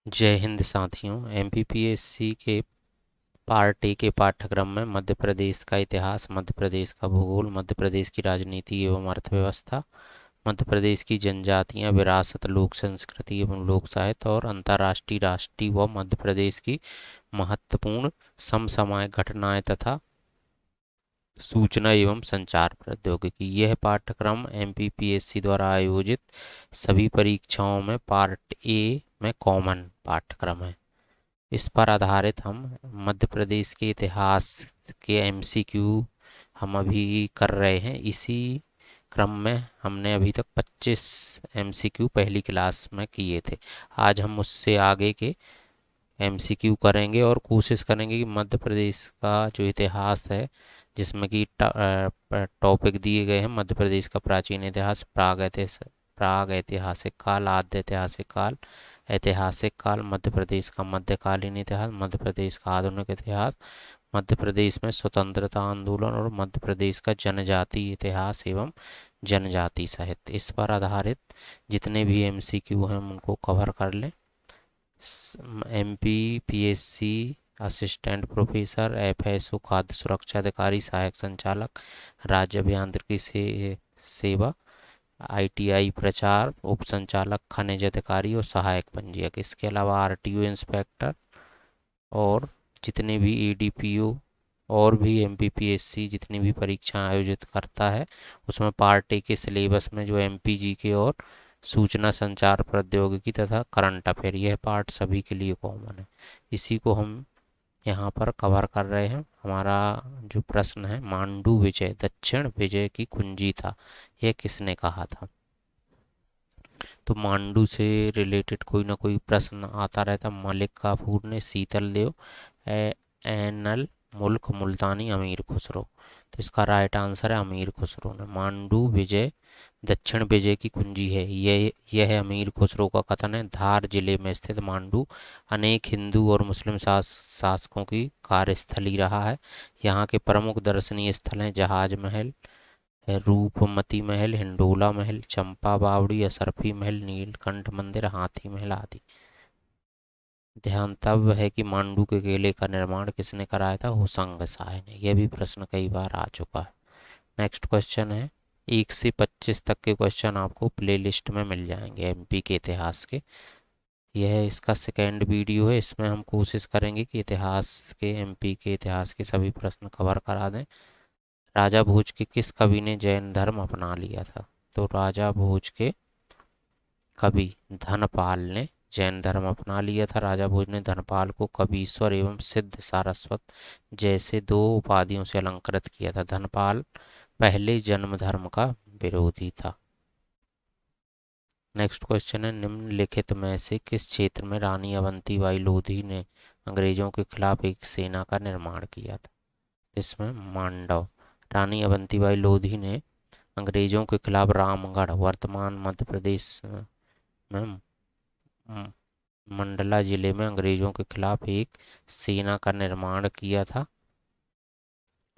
जय हिंद साथियों। एमपीपीएससी के पार्ट ए के पाठ्यक्रम में मध्य प्रदेश का इतिहास, मध्य प्रदेश का भूगोल, मध्य प्रदेश की राजनीति एवं अर्थव्यवस्था, मध्य प्रदेश की जनजातियां, विरासत, लोक संस्कृति एवं लोक साहित्य और अंतर्राष्ट्रीय, राष्ट्रीय व मध्य प्रदेश की महत्वपूर्ण समसामयिक घटनाएं तथा सूचना एवं संचार प्रौद्योगिकी। यह पाठ्यक्रम एमपीपीएससी द्वारा आयोजित सभी परीक्षाओं में पार्ट ए में कॉमन पाठ्यक्रम है। इस पर आधारित हम मध्य प्रदेश के इतिहास के एमसीक्यू हम अभी कर रहे हैं। इसी क्रम में हमने अभी तक 25 एमसीक्यू पहली क्लास में किए थे। आज हम उससे आगे के एमसीक्यू करेंगे और कोशिश करेंगे कि मध्य प्रदेश का जो इतिहास है, जिसमें कि टॉपिक दिए गए हैं मध्य प्रदेश का प्राचीन इतिहास, प्राग ऐतिहासिक काल, आद्य ऐतिहासिक काल, ऐतिहासिक काल, मध्य प्रदेश का मध्यकालीन इतिहास, मध्य प्रदेश का आधुनिक इतिहास, मध्य प्रदेश में स्वतंत्रता आंदोलन और मध्य प्रदेश का जनजातीय इतिहास एवं जनजाति साहित्य। इस पर आधारित जितने भी एमसीक्यू हैं हम उनको कवर कर लें। एमपीपीएससी असिस्टेंट प्रोफेसर, एफएसओ खाद्य सुरक्षा अधिकारी, सहायक संचालक, राज्य अभियांत्रिकी से सेवा, आईटीआई प्रचार, उप संचालक खनिज अधिकारी और सहायक पंजीयक। इसके अलावा आरटीओ इंस्पेक्टर और जितने भी एडीपीओ और भी एमपीपीएससी जितनी भी परीक्षाएं आयोजित करता है, उसमें पार्ट ए के सिलेबस में जो एमपीजी के और सूचना संचार प्रौद्योगिकी तथा करंट अफेयर, यह पार्ट सभी के लिए कॉमन है। इसी को हम यहाँ पर कवर कर रहे हैं। हमारा जो प्रश्न है, मांडू विजय दक्षिण विजय की कुंजी था, यह किसने कहा था? तो मांडू से रिलेटेड कोई ना कोई प्रश्न आता रहता। मलिक काफूर ने, शीतल देव, एनल मुल्क मुल्तानी, अमीर खुसरो। तो इसका राइट आंसर है अमीर खुसरो ने। मांडू विजय दक्षिण विजय की कुंजी है, यह अमीर खुसरो का कथन है। धार जिले में स्थित मांडू अनेक हिंदू और मुस्लिम शासकों की कार्यस्थली रहा है। यहाँ के प्रमुख दर्शनीय स्थल हैं जहाज महल, रूपमती महल, हिंडोला महल, चंपा बावड़ी, असरफी महल, नीलकंठ मंदिर, हाथी महल आदि। ध्यान तब है कि मांडू के किले का निर्माण किसने कराया था? होशंग शाह ने। यह भी प्रश्न कई बार आ चुका है। नेक्स्ट क्वेश्चन है, 1 से 25 तक के क्वेश्चन आपको प्लेलिस्ट में मिल जाएंगे एमपी के इतिहास के। यह इसका सेकेंड वीडियो है। इसमें हम कोशिश करेंगे कि इतिहास के, एमपी के इतिहास के सभी प्रश्न कवर करा दें। राजा भोज के किस कवि ने जैन धर्म अपना लिया था? तो राजा भोज के कवि धनपाल ने जैन धर्म अपना लिया था। राजा भोज ने धनपाल को कवीश्वर एवं सिद्ध सारस्वत जैसे दो उपाधियों से अलंकृत किया था। धनपाल पहले जन्म धर्म का विरोधी था। नेक्स्ट क्वेश्चन है, निम्नलिखित में से किस क्षेत्र में रानी अवंतीबाई लोधी ने अंग्रेजों के खिलाफ एक सेना का निर्माण किया था? इसमें मांडव। रानी अवंतीबाई लोधी ने अंग्रेजों के खिलाफ रामगढ़, वर्तमान मध्य प्रदेश में मंडला जिले में अंग्रेजों के खिलाफ एक सेना का निर्माण किया था।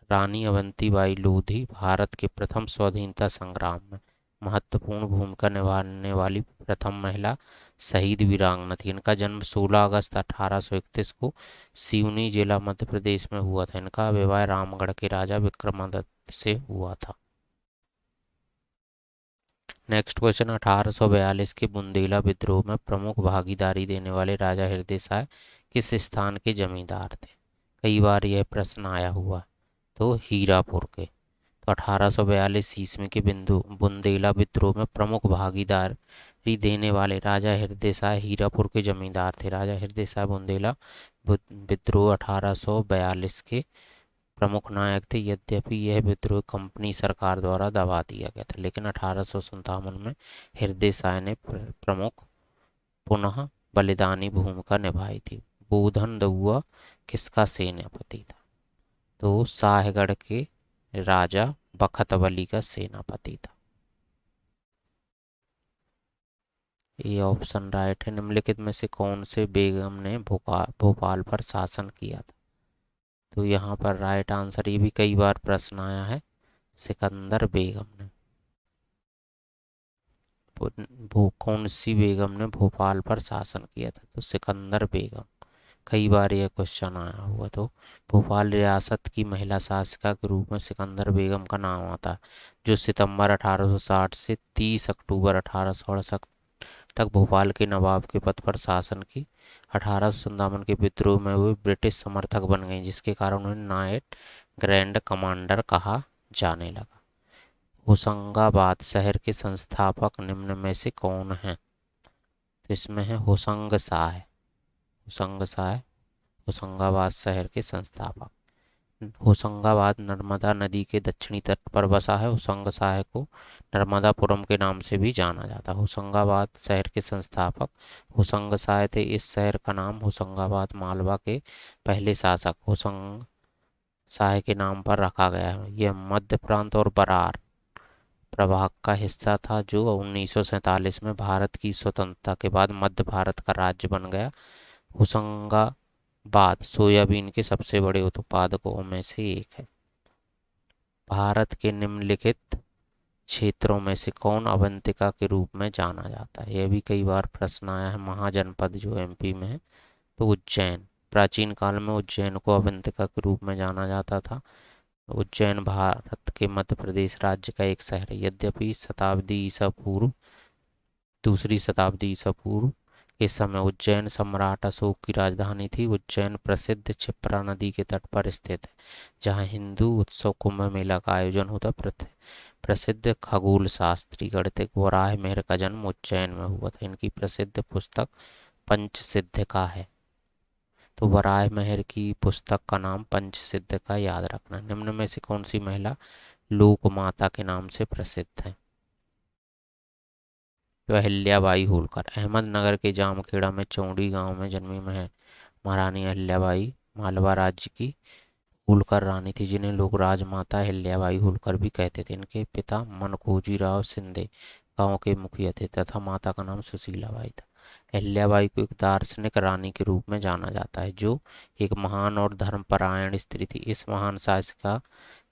रानी अवंतीबाई लोधी भारत के प्रथम स्वाधीनता संग्राम में महत्वपूर्ण भूमिका निभाने वाली प्रथम महिला शहीद वीरांगना थी। इनका जन्म 16 अगस्त 1831 को सिवनी जिला मध्य प्रदेश में हुआ था। इनका विवाह रामगढ़ के राजा विक्रमादित्य से हुआ था। नेक्स्ट क्वेश्चन, 1842 के बुंदेला विद्रोह में प्रमुख भागीदारी देने वाले राजा हृदय शाह किस स्थान के जमींदार थे? कई बार यह प्रश्न आया हुआ। तो हीरापुर के। तो 1842 ईस्वी के बिंदु बुंदेला विद्रोह में प्रमुख भागीदारी देने वाले राजा हृदय शाह हीरापुर के जमींदार थे। राजा हृदय शाह बुंदेला विद्रोह 1842 के प्रमुख नायक थे। यद्यपि यह विद्रोह कंपनी सरकार द्वारा दबा दिया गया था, लेकिन 1857 में हृदय शाह ने प्रमुख पुनः बलिदानी भूमिका निभाई थी। बोधन दउआ किसका सेनापति था? तो शाहगढ़ के राजा बखत बली का सेनापति था। ये ऑप्शन राइट है। निम्नलिखित में से कौन से बेगम ने भोपाल पर शासन किया था? तो यहाँ पर राइट आंसर, ये भी कई बार प्रश्न आया है, सिकंदर बेगम ने कौन सी बेगम ने भोपाल पर शासन किया था? तो सिकंदर बेगम। कई बार यह क्वेश्चन आया हुआ। तो भोपाल रियासत की महिला शासिका के रूप में सिकंदर बेगम का नाम आता है, जो सितंबर 1860 से 30 अक्टूबर 1868 तक भोपाल के नवाब के पद पर शासन की। 1857 के विद्रोह में वे ब्रिटिश समर्थक बन गई, जिसके कारण उन्हें नाइट ग्रैंड कमांडर कहा जाने लगा। होशंगाबाद शहर के संस्थापक निम्न में से कौन है? तो इसमें है होशंग शाह। होशंग शाह होशंगाबाद शहर के संस्थापक। होशंगाबाद नर्मदा नदी के दक्षिणी तट पर बसा है। होशंग शाह को नर्मदापुरम के नाम से भी जाना जाता है। होशंगाबाद शहर के संस्थापक होशंग शाह थे। इस शहर का नाम होशंगाबाद मालवा के पहले शासक होशंग शाह के नाम पर रखा गया है। यह मध्य प्रांत और बरार प्रभाग का हिस्सा था, जो 1947 में भारत की स्वतंत्रता के बाद मध्य भारत का राज्य बन गया। होशंगाबाद सोयाबीन के सबसे बड़े उत्पादकों में से एक है। भारत के निम्नलिखित क्षेत्रों में से कौन अवंतिका के रूप में जाना जाता है? यह भी कई बार प्रश्न आया है। महाजनपद जो एमपी में है, तो उज्जैन। प्राचीन काल में उज्जैन को अवंतिका के रूप में जाना जाता था। उज्जैन भारत के मध्य प्रदेश राज्य का एक शहर है। यद्यपि दूसरी शताब्दी ईसा पूर्व के समय उज्जैन सम्राट अशोक की राजधानी थी। उज्जैन प्रसिद्ध क्षिप्रा नदी के तट पर स्थित है, जहाँ हिंदू उत्सव कुंभ मेला का आयोजन होता। प्रसिद्ध खगोल शास्त्री गणितज्ञ वराह मिहिर का जन्म उज्जैन में हुआ था। इनकी प्रसिद्ध पुस्तक पंचसिद्धिका है। तो वराह मिहिर की पुस्तक का नाम पंचसिद्धिका याद रखना। निम्न में से कौन सी महिला लोक माता के नाम से प्रसिद्ध है? तो अहिल्याबाई होलकर। अहमदनगर के जामखेड़ा में चौड़ी गांव में जन्मी महारानी अहिल्याबाई मालवा राज्य की होलकर रानी थी, जिन्हें लोग राजमाता अहिल्याबाई होलकर भी कहते थे। इनके पिता मनखोजी राव सिंधे गांव के मुखिया थे तथा माता का नाम सुशीलाबाई था। अहिल्याबाई को एक दार्शनिक रानी के रूप में जाना जाता है, जो एक महान और धर्मपरायण स्त्री थी। इस महान शासिका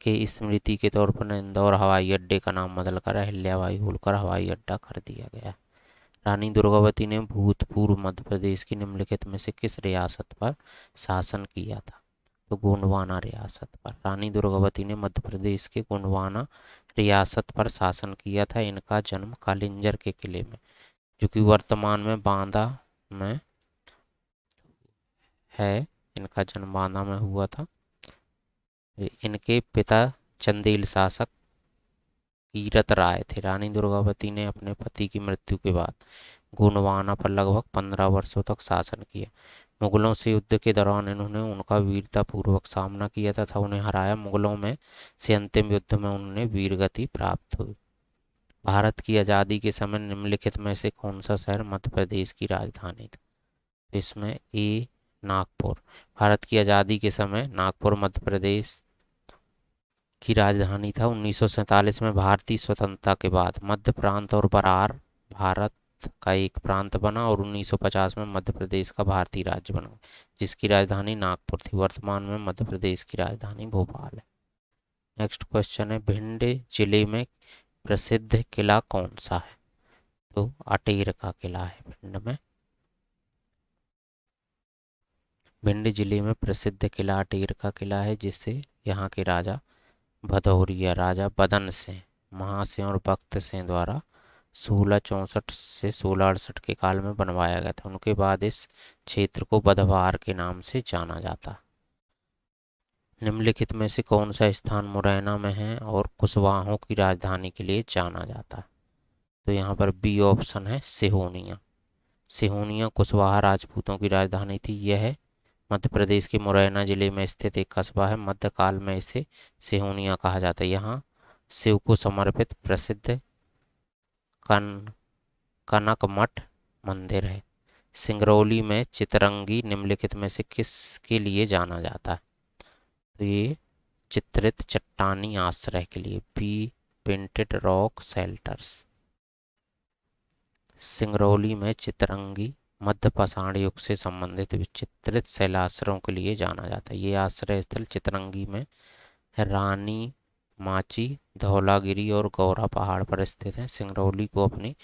के स्मृति के तौर पर इंदौर हवाई अड्डे का नाम बदलकर अहिल्याबाई होलकर हवाई अड्डा कर दिया गया। रानी दुर्गावती ने भूतपूर्व मध्य प्रदेश की निम्नलिखित में से किस रियासत पर शासन किया था? तो गोंडवाना रियासत पर। रानी दुर्गावती ने मध्य प्रदेश के गोंडवाना रियासत पर शासन किया था। इनका जन्म कालिंजर के किले में, जो कि वर्तमान में बांदा में है, इनका जन्म बांदा में हुआ था। इनके पिता चंदेल शासक कीरत राय थे। रानी दुर्गावती ने अपने पति की मृत्यु के बाद गोंडवाना पर लगभग 15 वर्षों तक शासन किया। मुगलों से युद्ध के दौरान इन्होंने उनका वीरतापूर्वक सामना किया तथा उन्हें हराया। मुगलों में से अंतिम युद्ध में उन्हें वीरगति प्राप्त हुई। भारत की आज़ादी के समय निम्नलिखित में से कौन सा शहर मध्य प्रदेश की राजधानी था? तो इसमें ए नागपुर। भारत की आज़ादी के समय नागपुर मध्य प्रदेश की राजधानी था। 1947 में भारतीय स्वतंत्रता के बाद मध्य प्रांत और बरार भारत का एक प्रांत बना और 1950 में मध्य प्रदेश का भारतीय राज्य बना, जिसकी राजधानी नागपुर थी। वर्तमान में मध्य प्रदेश की राजधानी भोपाल है। नेक्स्ट क्वेश्चन है, भिंड जिले में प्रसिद्ध किला कौन सा है? तो अटेर का किला है भिंड में। भिंड जिले में प्रसिद्ध किला अटेर का किला है, जिसे यहाँ के राजा भदौरिया राजा बदन सिंह, महासिंह और बख्त सिंह द्वारा 1664 से 1668 के काल में बनवाया गया था। उनके बाद इस क्षेत्र को बधवार के नाम से जाना जाता। निम्नलिखित में से कौन सा स्थान मुरैना में है और कुशवाहों की राजधानी के लिए जाना जाता है? तो यहाँ पर बी ऑप्शन है सिहोनिया। सिहोनिया कुशवाहा राजपूतों की राजधानी थी। यह मध्य प्रदेश के मुरैना जिले में स्थित एक कस्बा है। मध्यकाल में इसे सिहोनिया कहा जाता है। यहाँ शिव को समर्पित प्रसिद्ध कनक मठ मंदिर है। सिंगरौली में चितरंगी निम्नलिखित में से किसके लिए जाना जाता है? तो ये चित्रित चट्टानी आश्रय के लिए, be painted rock shelters. Singrauli में चितरंगी मध्य पाषाण युग से संबंधित विचित्रित शैलाश्रयों के लिए जाना जाता है। ये आश्रय स्थल चितरंगी में रानी माची, धौलागिरी और गौरा पहाड़ पर स्थित है। सिंगरौली को अपनी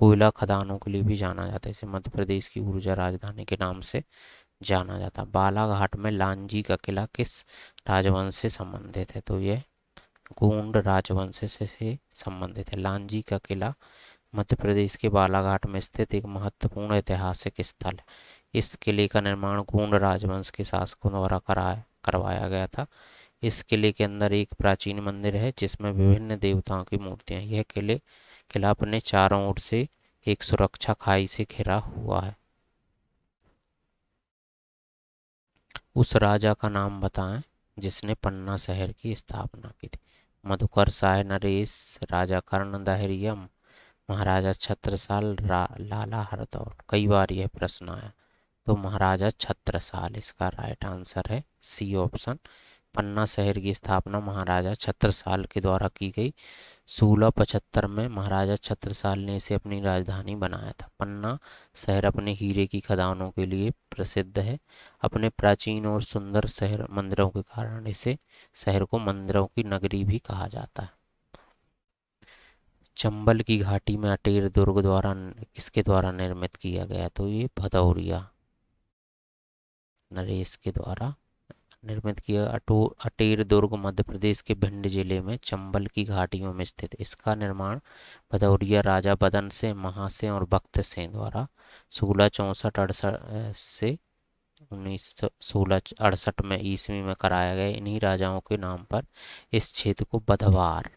कोयला खदानों के लिए भी जाना जाता है। इसे मध्य प्रदेश की ऊर्जा राजधानी के नाम से जाना जाता है। बालाघाट में लांजी का किला किस राजवंश से संबंधित है? तो यह गोंड राजवंश से संबंधित है। लांजी का किला मध्य प्रदेश के बालाघाट में स्थित एक महत्वपूर्ण ऐतिहासिक स्थल है। इस किले का निर्माण गोंड राजवंश के शासकों द्वारा करवाया गया था। इस किले के अंदर एक प्राचीन मंदिर है जिसमें विभिन्न देवताओं की मूर्तियां। यह किला अपने चारों ओर से एक सुरक्षा खाई से घिरा हुआ है। उस राजा का नाम बताएं जिसने पन्ना शहर की स्थापना की थी। मधुकर शाह नरेश, राजा कर्ण दहरिया, महाराजा छत्रसाल, लाला हरदौल। कई बार यह प्रश्न आया। तो महाराजा छत्रसाल इसका राइट आंसर है सी ऑप्शन। पन्ना शहर की स्थापना महाराजा छत्रसाल के द्वारा की गई। 1675 में महाराजा छत्रसाल ने इसे अपनी राजधानी बनाया था। पन्ना शहर अपने हीरे की खदानों के लिए प्रसिद्ध है। अपने प्राचीन और सुंदर शहर मंदिरों के कारण इसे शहर को मंदिरों की नगरी भी कहा जाता है। चंबल की घाटी में अटेर दुर्ग किसके द्वारा निर्मित किया गया? तो ये भदौरिया नरेश के द्वारा निर्मित किया। अटेर दुर्ग मध्य प्रदेश के भिंड जिले में चंबल की घाटियों में स्थित। इसका निर्माण भदौरिया राजा बदन सिंह, महासिंह और बख्त सिंह द्वारा 1664 से 1668 में ईस्वी में कराया गया। इन्हीं राजाओं के नाम पर इस क्षेत्र को बधवार,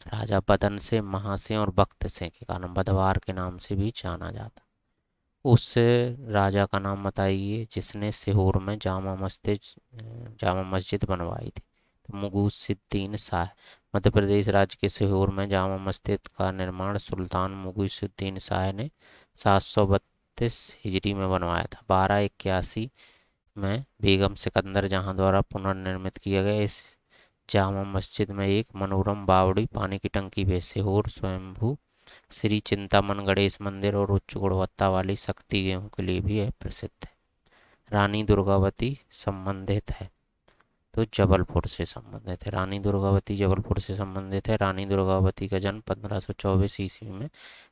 राजा बदन सिंह, महासिंह और बख्त सिंह के कारण बधवार के नाम से भी जाना जाता। उस राजा का नाम बताइए जिसने सीहोर में जामा मस्जिद बनवाई थी। तो मुगूसुद्दीन शाह। मध्य प्रदेश राज्य के सीहोर में जामा मस्जिद का निर्माण सुल्तान मुगूसुद्दीन शाह ने 732 हिजरी में बनवाया था। 1281 में बेगम सिकंदर जहां द्वारा पुनर्निर्मित किया गया। इस जामा मस्जिद में एक मनोरम बावड़ी, पानी की टंकी भी है। सीहोर स्वयंभू श्री चिंतामन गणेश मंदिर और उच्च गुणवत्ता वाली शक्ति गेहूं के लिए भी प्रसिद्ध है। रानी दुर्गावती संबंधित है? तो जबलपुर से संबंधित है। रानी दुर्गावती जबलपुर से संबंधित है। रानी दुर्गावती का जन्म 1524 ईस्वी में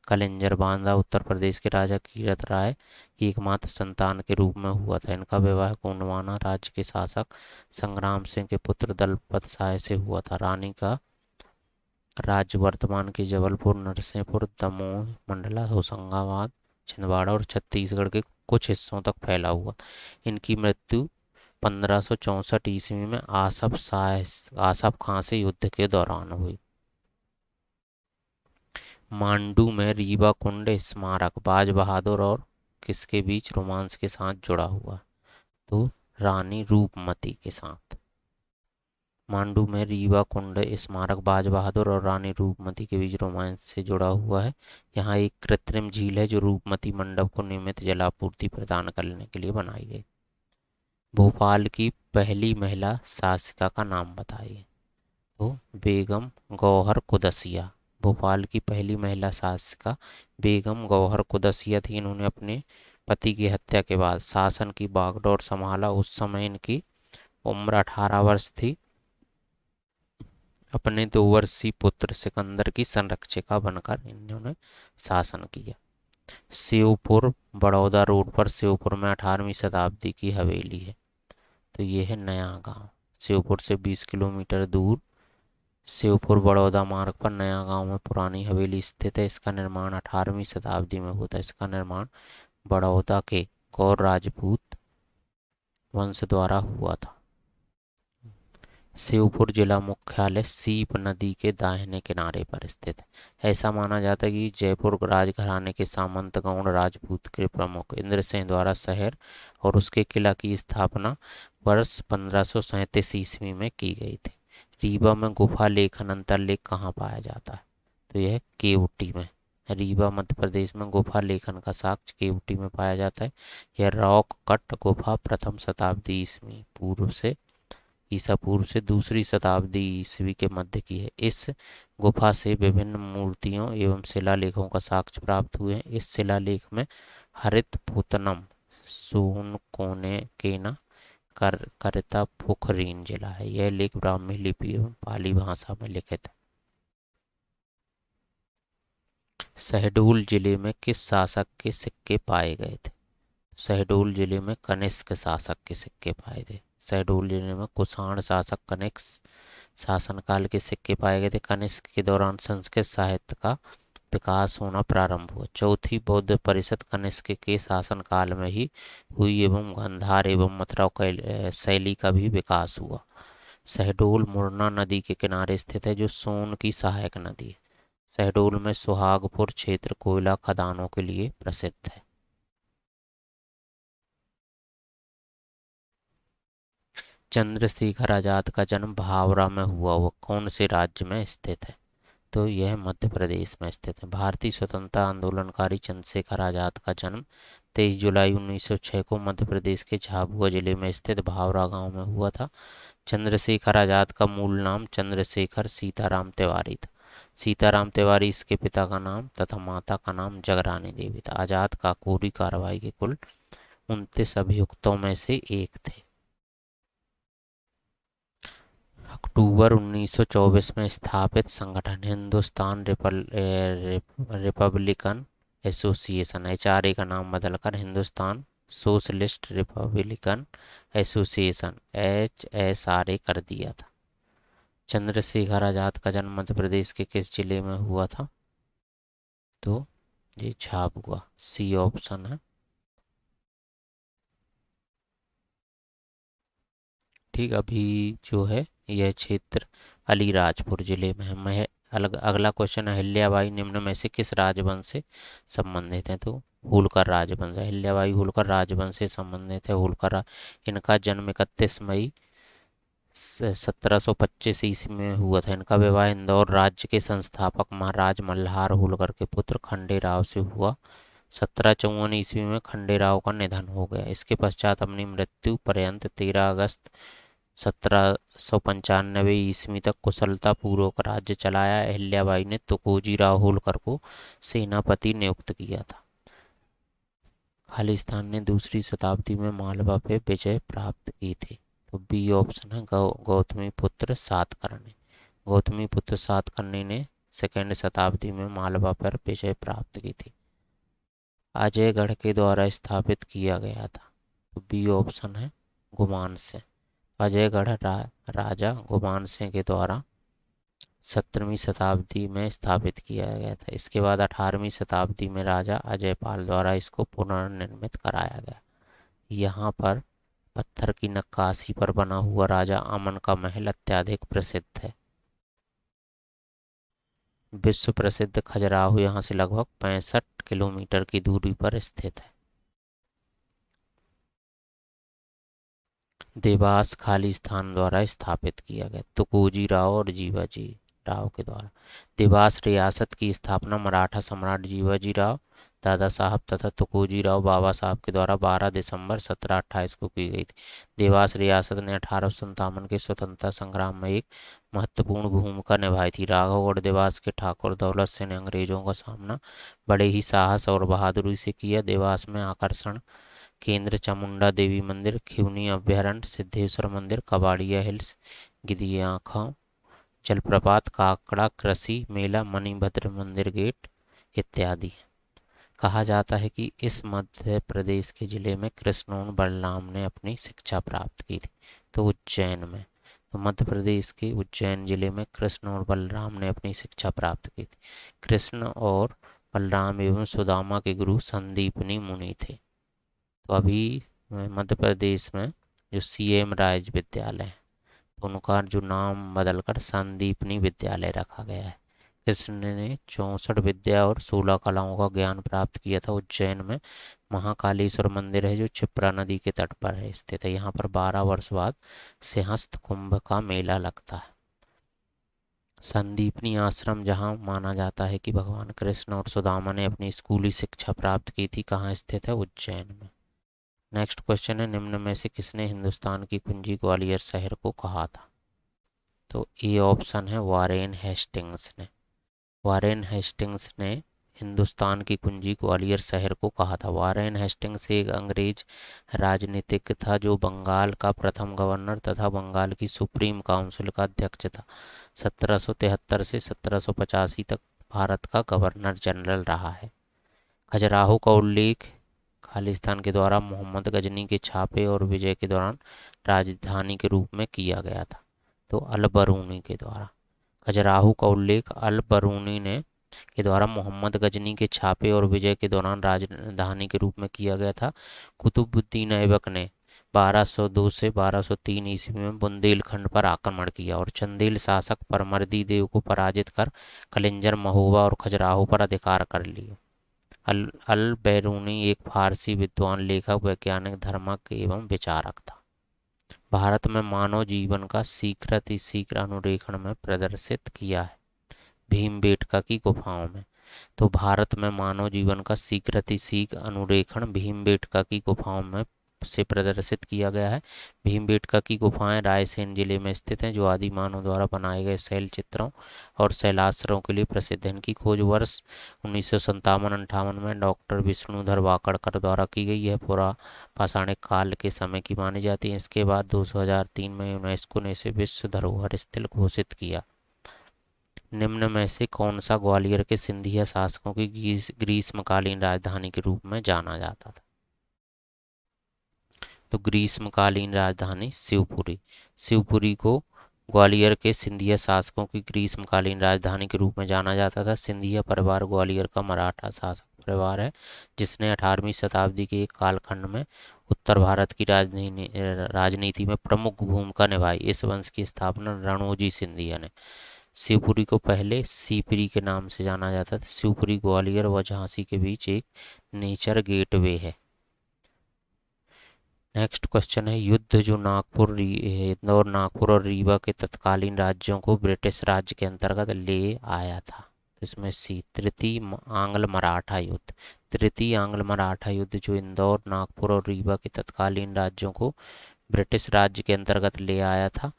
कलिंजर बांधा, उत्तर प्रदेश के राजा कीरत राय की एकमात्र संतान के रूप में हुआ था। इनका विवाह गोंडवाना राज्य के शासक संग्राम सिंह के पुत्र दलपत शाह से हुआ था। रानी का राज्य वर्तमान के जबलपुर, नरसिंहपुर, दमोह, मंडला, होशंगाबाद, छिंदवाड़ा और छत्तीसगढ़ के कुछ हिस्सों तक फैला हुआ। इनकी मृत्यु 1564 ईस्वी में आसफ खां से युद्ध के दौरान हुई। मांडू में रीवा कुंड स्मारक बाज बहादुर और किसके बीच रोमांस के साथ जुड़ा हुआ? तो रानी रूपमती के साथ। मांडू में रीवा कुंड स्मारक बाज बहादुर और रानी रूपमती के बीच रोमांस से जुड़ा हुआ है। यहाँ एक कृत्रिम झील है जो रूपमती मंडप को नियमित जलापूर्ति प्रदान करने के लिए बनाई गई। भोपाल की पहली महिला शासिका का नाम बताइए। तो बेगम गौहर कुदसिया। भोपाल की पहली महिला शासिका बेगम गौहर कुदसिया थी। इन्होंने अपने पति की हत्या के बाद शासन की बागडोर संभाला। उस समय इनकी उम्र 18 वर्ष थी। अपने 2 वर्षीय पुत्र सिकंदर की संरक्षिका बनकर इन्होंने शासन किया। शिवपुर बड़ौदा रोड पर शिवपुर में 18वीं शताब्दी की हवेली है। तो ये है नया गांव। शिवपुर से 20 किलोमीटर दूर शिवपुर बड़ौदा मार्ग पर नया गांव में पुरानी हवेली स्थित है। इसका निर्माण 18वीं शताब्दी में हुआ था। इसका निर्माण बड़ौदा के गौर राजपूत वंश द्वारा हुआ था। शिवपुर जिला मुख्यालय सीप नदी के दाहिने किनारे पर स्थित है। ऐसा माना जाता है कि जयपुर राजघराने के सामंत गौड़ राजपूत के प्रमुख इंद्र सिंह द्वारा शहर और उसके किला की स्थापना वर्ष 1537 ईस्वी में की गई थी। रीवा में गुफा लेखन अंतरलेख कहाँ पाया जाता है? तो यह केवटी में। रीवा मध्य प्रदेश में गुफा लेखन का साक्ष्य केवटी में पाया जाता है। यह रॉक कट गुफा प्रथम शताब्दी ईसा पूर्व से दूसरी शताब्दी ईस्वी के मध्य की है। इस गुफा से विभिन्न मूर्तियों एवं शिलालेखों का साक्ष्य प्राप्त हुए हैं। इस शिलालेख में हरित पूतनम सोनकोने केना करता पोखरीन जिला है। यह लेख ब्राह्मी लिपि एवं पाली भाषा में लिखित है। शहडोल जिले में किस शासक के सिक्के पाए गए थे? शहडोल जिले में कनिष्क शासक के सिक्के पाए थे। शहडोल जिले में कुषाण शासक कनिष्क शासनकाल के सिक्के पाए गए थे। कनिष्क के दौरान संस्कृत साहित्य का विकास होना प्रारंभ हुआ। चौथी बौद्ध परिषद कनिष्क के शासनकाल में ही हुई एवं गांधार एवं मथुरा शैली का भी विकास हुआ। शहडोल मुरना नदी के किनारे स्थित है, जो सोन की सहायक नदी है। शहडोल में सुहागपुर क्षेत्र कोयला खदानों के लिए प्रसिद्ध है। चंद्रशेखर आजाद का जन्म भावरा में हुआ। वह कौन से राज्य में स्थित है? तो यह मध्य प्रदेश में स्थित है। भारतीय स्वतंत्रता आंदोलनकारी चंद्रशेखर आजाद का जन्म 23 जुलाई 1906 को मध्य प्रदेश के झाबुआ जिले में स्थित भावरा गांव में हुआ था। चंद्रशेखर आजाद का मूल नाम चंद्रशेखर सीताराम तिवारी था। सीताराम तिवारी इसके पिता का नाम तथा माता का नाम जगरानी देवी था। आजाद काकोरी कार्रवाई के कुल 29 अभियुक्तों में से एक थे। अक्टूबर 1924 में स्थापित संगठन हिंदुस्तान रिपब्लिकन एसोसिएशन, HRA का नाम बदलकर Hindustan socialist Republican association HSRA कर दिया था। चंद्रशेखर आजाद का जन्म मध्य प्रदेश के किस जिले में हुआ था? तो ये झाबुआ, सी ऑप्शन है। ठीक, अभी जो है यह क्षेत्र अलीराजपुर जिले में है। अगला क्वेश्चन है, अहिल्याबाई निम्न में से किस राजवंश से संबंधित है? तो होलकर राजवंश। अहिल्याबाई होलकर राजवंश से संबंधित है। इनका जन्म 31 मई 1725 ईस्वी में हुआ था। इनका विवाह इंदौर राज्य के संस्थापक महाराज मल्हार होलकर के पुत्र खंडेराव से हुआ। 1754 ईस्वी में खंडेराव का निधन हो गया। इसके पश्चात अपनी मृत्यु पर्यंत 13 अगस्त 1795 ईस्वी तक कुशलता पूर्वक राज्य चलाया। अहिल्याबाई ने तुकोजी राव होलकर को सेनापति नियुक्त किया था। खालिस्तान ने दूसरी शताब्दी में मालवा पे विजय प्राप्त की थी। तो बी ऑप्शन है, गौतमी पुत्र सातकर्णी। गौतमी पुत्र सातकर्णी ने सेकेंड शताब्दी में मालवा पर विजय प्राप्त की थी। अजयगढ़ के द्वारा स्थापित किया गया था। तो बी ऑप्शन है, गुमान सिंह। अजयगढ़ राजा गुमान सिंह के द्वारा 17वीं शताब्दी में स्थापित किया गया था। इसके बाद 18वीं शताब्दी में राजा अजयपाल द्वारा इसको पुनर्निर्मित कराया गया। यहाँ पर पत्थर की नक्काशी पर बना हुआ राजा अमन का महल अत्यधिक प्रसिद्ध है। विश्व प्रसिद्ध खजुराहो यहाँ से लगभग 65 किलोमीटर की दूरी पर स्थित है। देवास खालिस्तान द्वारा स्थापित किया गया। तुकोजी राव और जीवाजी राव के द्वारा। देवास रियासत की स्थापना मराठा सम्राट जीवाजी राव, दादा साहब तथा तुकोजी राव बाबा साहब के द्वारा 12 दिसंबर 1728 को की गई थी। देवास रियासत ने 1857 के स्वतंत्रता संग्राम में एक महत्वपूर्ण भूमिका निभाई थी। राघवगढ़ देवास के ठाकुर दौलत सिंह ने अंग्रेजों का सामना बड़े ही साहस और बहादुरी से किया। देवास में आकर्षण केंद्र चामुंडा देवी मंदिर, खिवनी अभ्यारण्य, सिद्धेश्वर मंदिर, कबाड़िया हिल्स, गिदियाखा जलप्रपात, काकड़ा कृषि मेला, मणिभद्र मंदिर गेट इत्यादि। कहा जाता है कि इस मध्य प्रदेश के जिले में कृष्ण और बलराम ने अपनी शिक्षा प्राप्त की थी। तो उज्जैन में। तो मध्य प्रदेश के उज्जैन जिले में कृष्ण और बलराम ने अपनी शिक्षा प्राप्त की थी। कृष्ण और बलराम एवं सुदामा के गुरु संदीपनी मुनि थे। तो अभी मध्य प्रदेश में जो CM राज विद्यालय है, तो उनका जो नाम बदलकर संदीपनी विद्यालय रखा गया है। कृष्ण ने 64 विद्या और 16 कलाओं का ज्ञान प्राप्त किया था। उज्जैन में महाकालेश्वर मंदिर है, जो क्षिप्रा नदी के तट पर है स्थित है। यहाँ पर 12 वर्ष बाद सिंहस्थ कुंभ का मेला लगता है। संदीपनी आश्रम, जहाँ माना जाता है कि भगवान कृष्ण और सुदामा ने अपनी स्कूली शिक्षा प्राप्त की थी, कहाँ स्थित है? उज्जैन में। नेक्स्ट क्वेश्चन है, निम्न में से किसने हिंदुस्तान की कुंजी ग्वालियर शहर को कहा था? तो ए ऑप्शन है, वारेन हेस्टिंग्स ने। वारेन हेस्टिंग्स ने हिंदुस्तान की कुंजी ग्वालियर शहर को कहा था। वारेन हेस्टिंग्स एक अंग्रेज राजनीतिक था, जो बंगाल का प्रथम गवर्नर तथा बंगाल की सुप्रीम काउंसिल का अध्यक्ष था। 1773 से 1785 तक भारत का गवर्नर जनरल रहा है। खजुराहो का उल्लेख खालिस्तान के द्वारा मोहम्मद गजनी के छापे और विजय के दौरान राजधानी के रूप में किया गया था। तो अल बरूनी के द्वारा, खजुराहो का उल्लेख अल बरूनी ने के द्वारा मोहम्मद गजनी के छापे और विजय के दौरान राजधानी के रूप में किया गया था। कुतुबुद्दीन ऐबक ने 1202 से 1203 ईस्वी में बुंदेलखंड पर आक्रमण किया और चंदेल शासक परमर्दी देव को पराजित कर कलिंजर, महोबा और खजुराहो पर अधिकार कर लिया। अल बैरूनी एक फारसी विद्वान, लेखक, वैज्ञानिक, धर्मज्ञ एवं विचारक था। भारत में मानव जीवन का शीघ्र अतिशीघ्र अनुरेखण में प्रदर्शित किया है भीमबेटका की गुफाओं में। तो भारत में मानव जीवन का शीघ्र अतिशीघ्र अनुरेखण भीमबेटका की गुफाओं में से प्रदर्शित किया गया है। भीमबेटका की गुफाएं रायसेन जिले में स्थित हैं, जो आदि मानव द्वारा बनाए गए शैल चित्रों और शैलाश्रयों के लिए प्रसिद्ध है। इनकी खोज वर्ष 1957-58 में डॉक्टर विष्णुधर वाकड़कर द्वारा की गई। यह पूरा पाषाणिक काल के समय की मानी जाती है। इसके बाद 2003 में यूनेस्को ने इसे विश्व धरोहर स्थल घोषित किया। निम्न में से कौन सा ग्वालियर के सिंधिया शासकों की ग्रीष्मकालीन राजधानी के रूप में जाना जाता था? तो ग्रीष्मकालीन राजधानी शिवपुरी। शिवपुरी को ग्वालियर के सिंधिया शासकों की ग्रीष्मकालीन राजधानी के रूप में जाना जाता था। सिंधिया परिवार ग्वालियर का मराठा शासक परिवार है, जिसने 18वीं शताब्दी के एक कालखंड में उत्तर भारत की राजनीति में प्रमुख भूमिका निभाई। इस वंश की स्थापना रणोजी सिंधिया ने। शिवपुरी को पहले सीपरी के नाम से जाना जाता था। शिवपुरी ग्वालियर व झांसी के बीच एक नेचर गेटवे है। नेक्स्ट क्वेश्चन है, युद्ध जो इंदौर, नागपुर और रीवा के तत्कालीन राज्यों को ब्रिटिश राज्य के अंतर्गत ले आया था। इसमें सी तृतीय आंग्ल मराठा युद्ध। तृतीय आंग्ल मराठा युद्ध जो इंदौर, नागपुर और रीवा के तत्कालीन राज्यों को ब्रिटिश राज्य के अंतर्गत ले आया था।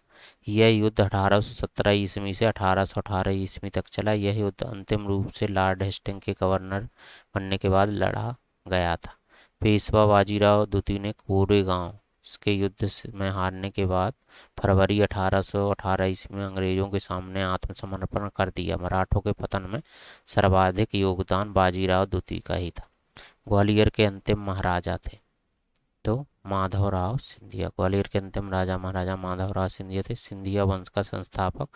यह युद्ध 1817 ईस्वी से 1818 ईस्वी तक चला। यह युद्ध अंतिम रूप से लॉर्ड हेस्टिंग के गवर्नर बनने के बाद लड़ा गया था। पेशवा बाजीराव द्वितीय ने कोरेगांव के युद्ध में हारने के बाद फरवरी 1818 ईस्वी में अंग्रेजों के सामने आत्मसमर्पण कर दिया। मराठों के पतन में सर्वाधिक योगदान बाजीराव द्वितीय का ही था। ग्वालियर के अंतिम महाराजा थे तो माधवराव सिंधिया। ग्वालियर के अंतिम राजा महाराजा माधवराव सिंधिया थे। सिंधिया वंश का संस्थापक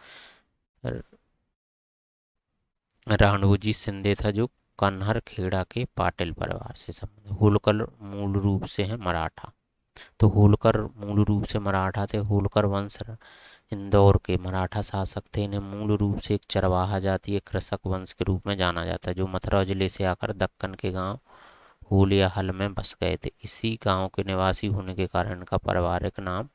राणोजी सिंधे था, जो कन्हर खेड़ा के पाटिल परिवार से संबंधित। होलकर मूल रूप से है मराठा। तो होलकर मूल रूप से मराठा थे। होलकर वंश इंदौर के मराठा शासक थे। इन्हें मूल रूप से एक चरवाहा जातीय कृषक वंश के रूप में जाना जाता है, जो मथुरा जिले से आकर दक्कन के गांव होल या हल में बस गए थे। इसी गांव के निवासी होने के कारण इनका पारिवारिक नाम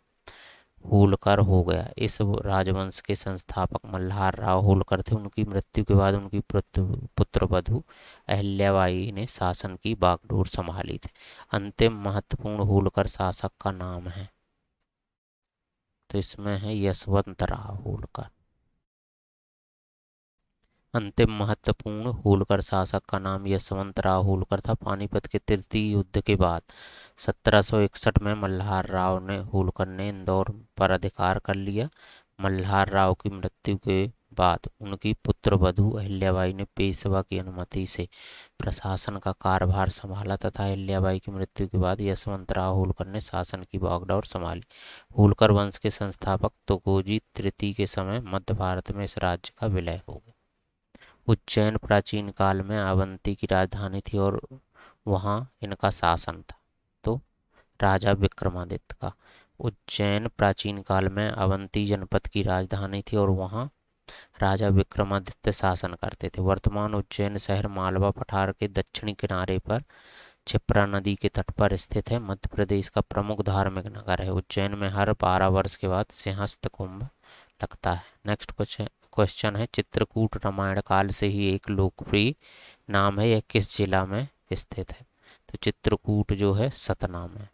होलकर हो गया। इस राजवंश के संस्थापक मल्हार राव होलकर थे। उनकी मृत्यु के बाद उनकी पुत्रवधू अहिल्याबाई ने शासन की बागडोर संभाली थी। अंतिम महत्वपूर्ण होलकर शासक का नाम है, तो इसमें है यशवंतराव होलकर। अंतिम महत्वपूर्ण होलकर शासक का नाम यशवंतराव होलकर था। पानीपत के तृतीय युद्ध के बाद 1761 में मल्हार राव ने होलकर ने इंदौर पर अधिकार कर लिया। मल्हार राव की मृत्यु के बाद उनकी पुत्रवधू अहिल्याबाई ने पेशवा की अनुमति से प्रशासन का कार्यभार संभाला तथा अहिल्याबाई की मृत्यु के बाद यशवंतराव होलकर ने शासन की बागडोर संभाली। होलकर वंश के संस्थापक तुकोजी तृतीय के समय मध्य भारत में इस राज्य का विलय हो गया। उज्जैन प्राचीन काल में अवंती की राजधानी थी और वहाँ इनका शासन था। तो राजा विक्रमादित्य का। उज्जैन प्राचीन काल में अवंती जनपद की राजधानी थी और वहाँ राजा विक्रमादित्य शासन करते थे। वर्तमान उज्जैन शहर मालवा पठार के दक्षिणी किनारे पर क्षिप्रा नदी के तट पर स्थित है। मध्य प्रदेश का प्रमुख धार्मिक नगर है। उज्जैन में हर 12 वर्ष के बाद सिंहस्थ कुंभ लगता है। नेक्स्ट क्वेश्चन है, चित्रकूट रामायण काल से ही एक लोकप्रिय नाम है, यह किस जिला में स्थित है? तो चित्रकूट जो है सतना में।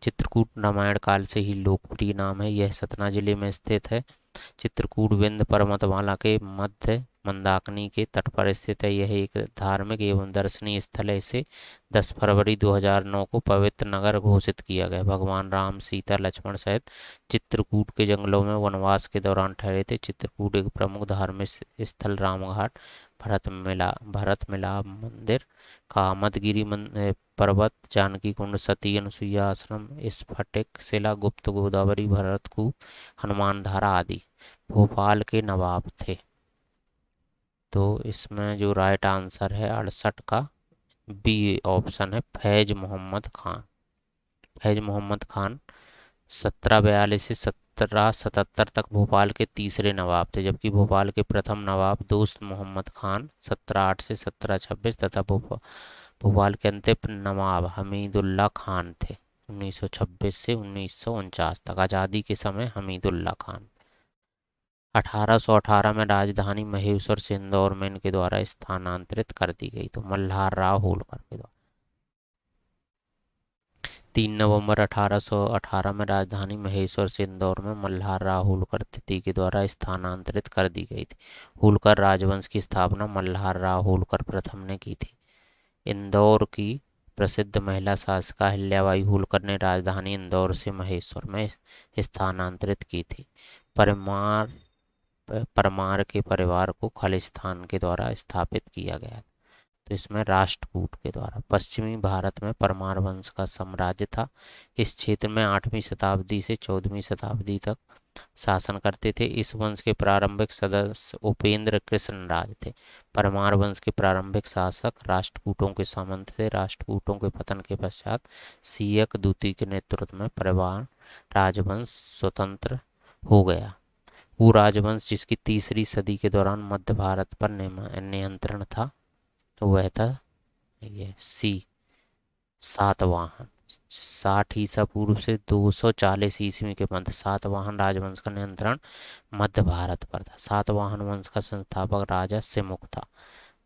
चित्रकूट रामायण काल से ही लोकप्रिय नाम है, यह सतना जिले में स्थित है। चित्रकूट विंध्य पर्वतमाला के मध्य मंदाकिनी के तट पर स्थित है। यह एक धार्मिक एवं दर्शनीय स्थल है। इसे 10 फरवरी 2009 को पवित्र नगर घोषित किया गया। भगवान राम, सीता, लक्ष्मण सहित चित्रकूट के जंगलों में वनवास के दौरान ठहरे थे। चित्रकूट एक प्रमुख धार्मिक स्थल रामघाट भरत मिलाप मंदिर, कामदगिरि पर्वत, जानकी कुंड, सती अनुसुईया आश्रम, स्फटिक शिला, गुप्त गोदावरी, भरत कूप, हनुमान धारा आदि भोपाल के नवाब थे। तो इसमें जो राइट आंसर है 68 का बी ऑप्शन है, फैज मोहम्मद खान। फैज मोहम्मद खान 1742 से 1777 तक भोपाल के तीसरे नवाब थे, जबकि भोपाल के प्रथम नवाब दोस्त मोहम्मद खान 1708 से 1726 तथा भोपाल के अंतिम नवाब हमीदुल्ला खान थे 1926 से 1949 तक। आज़ादी के समय हमीदुल्ला खान। 1818 में राजधानी महेश्वर से इंदौर में इनके द्वारा स्थानांतरित कर दी गई, तो मल्हार राव होलकर के द्वारा। 3 नवंबर 1818 में राजधानी महेश्वर से इंदौर में मल्हार राव होलकर तृतीय के द्वारा स्थानांतरित कर दी गई थी। होलकर राजवंश की स्थापना मल्हार राव होलकर प्रथम ने की थी। इंदौर की प्रसिद्ध महिला शासिका अहिल्याबाई होलकर ने राजधानी इंदौर से महेश्वर में स्थानांतरित की थी। परमार के परिवार को खालिस्तान के द्वारा स्थापित किया गया। तो इसमें राष्ट्रकूट के द्वारा। पश्चिमी भारत में परमार वंश का साम्राज्य था। इस क्षेत्र में 8वीं शताब्दी से 14वीं शताब्दी तक शासन करते थे। इस वंश के प्रारंभिक सदस्य उपेंद्र कृष्ण राज थे। परमार वंश के प्रारंभिक शासक राष्ट्रकूटों के सामंत थे। राष्ट्रकूटों के पतन के पश्चात सियक द्वितीय के नेतृत्व में परमार राजवंश स्वतंत्र हो गया। वो राजवंश जिसकी तीसरी सदी के दौरान मध्य भारत पर नियंत्रण था, तो वह था ये सी सातवाहन। 60 ईसा पूर्व से 240 ईस्वी के मध्य सातवाहन राजवंश का नियंत्रण मध्य भारत पर था। सातवाहन वंश का संस्थापक राजा सिमुक था।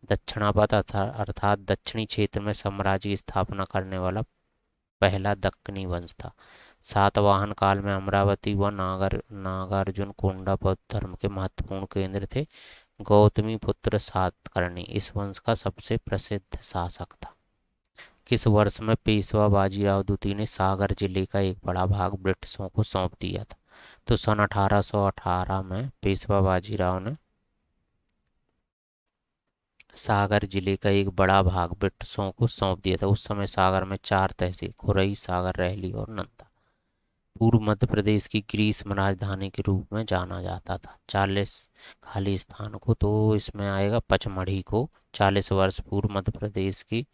दक्षिणापथ अर्थात दक्षिणी क्षेत्र में साम्राज्य की स्थापना करने वाला पहला दक्कनी वंश था। सातवाहन काल में अमरावती व नागार्जुन कोंडा बौद्ध धर्म के महत्वपूर्ण केंद्र थे। गौतमी पुत्र सातकर्णी इस वंश का सबसे प्रसिद्ध शासक था। किस वर्ष में पेशवा बाजीराव द्वितीय ने सागर जिले का एक बड़ा भाग ब्रिटिशों को सौंप दिया था? तो सन 1818 में पेशवा बाजीराव ने सागर जिले का एक बड़ा भाग ब्रिटिशों को सौंप दिया था। उस समय सागर में 4 तहसील खुरई, सागर, रहली और नंदा पूर्व मध्य प्रदेश की ग्रीष्म राजधानी के रूप में जाना जाता था। 40 खाली स्थान को, तो इसमें आएगा पचमढ़ी को 40 वर्ष पूर्व मध्य प्रदेश की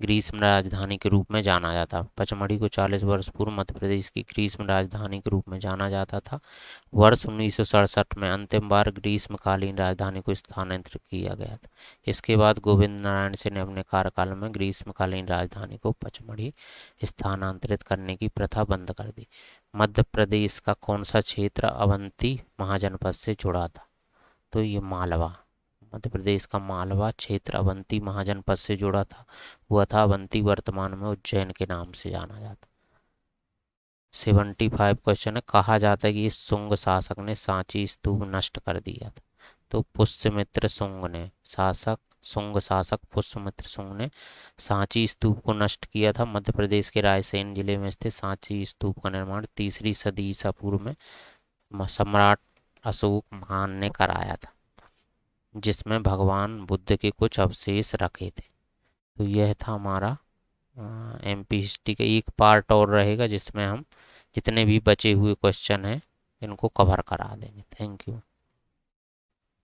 ग्रीष्म राजधानी के रूप में जाना जाता। पचमढ़ी को 40 वर्ष पूर्व मध्य प्रदेश की ग्रीष्म राजधानी के रूप में जाना जाता था। वर्ष 1967 में अंतिम बार ग्रीष्मकालीन राजधानी को स्थानांतरित किया गया था। इसके बाद गोविंद नारायण सिंह ने अपने कार्यकाल में ग्रीष्मकालीन राजधानी को पचमढ़ी स्थानांतरित करने की प्रथा बंद कर दी। मध्य प्रदेश का कौन सा क्षेत्र अवंती महाजनपद से जुड़ा था? तो ये मालवा। मध्य प्रदेश का मालवा क्षेत्र अवंती महाजनपद से जुड़ा था। हुआ था अवंती वर्तमान में उज्जैन के नाम से जाना जाता। 75 क्वेश्चन है। कहा जाता है कि इस शुंग शासक ने सांची स्तूप नष्ट कर दिया था? तो पुष्यमित्र शुंग ने शुंग शासक पुष्यमित्र शुंग ने सांची स्तूप को नष्ट किया था। मध्य प्रदेश के रायसेन जिले में स्थित सांची स्तूप का निर्माण 3री सदी ईसा पूर्व में सम्राट अशोक महान ने कराया था, जिसमें भगवान बुद्ध के कुछ अवशेष रखे थे। तो यह था हमारा एमपी हिस्ट्री का एक पार्ट और रहेगा, जिसमें हम जितने भी बचे हुए क्वेश्चन हैं इनको कवर करा देंगे। Thank you.